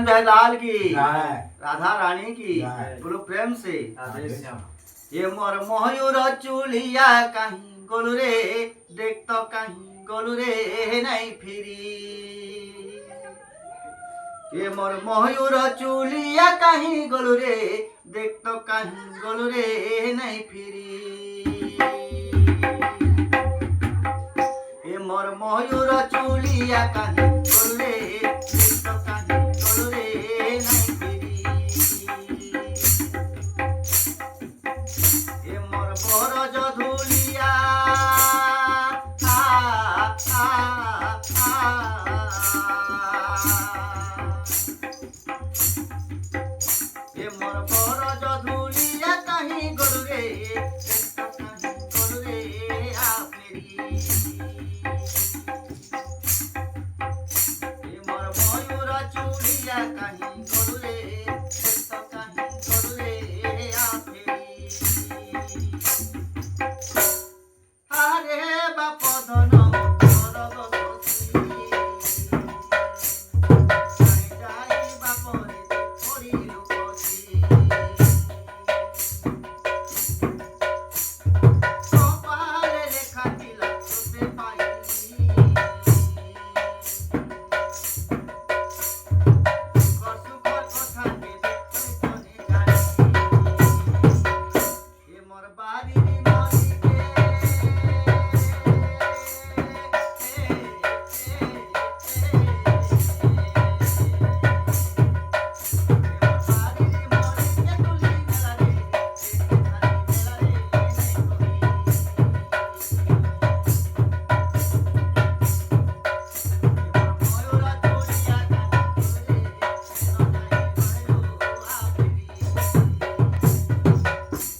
बिहारी लाल की, जय। राधा रानी की, जय। बोलो प्रेम से। राधे श्याम। ये मोर मयूर चुलिया कहीं गोलू रे, देख तो कहीं गोलू रे नहीं फिरी। ये मोर मयूर चुलिया कहीं गोलू रे, देख तो कहीं गोलू रे नहीं फिरी। ये मोर मयूर चुलिया कहीं गोलू रे, देख तो कहीं गोलू रे नहीं फिरी। ये मोर बरज धुलिया ये मोर बरज धुलिया कहीं गोलू रे, कहीं गोलू रे आप मेरी। ये मोर मयूर चुलिया कहीं गोलू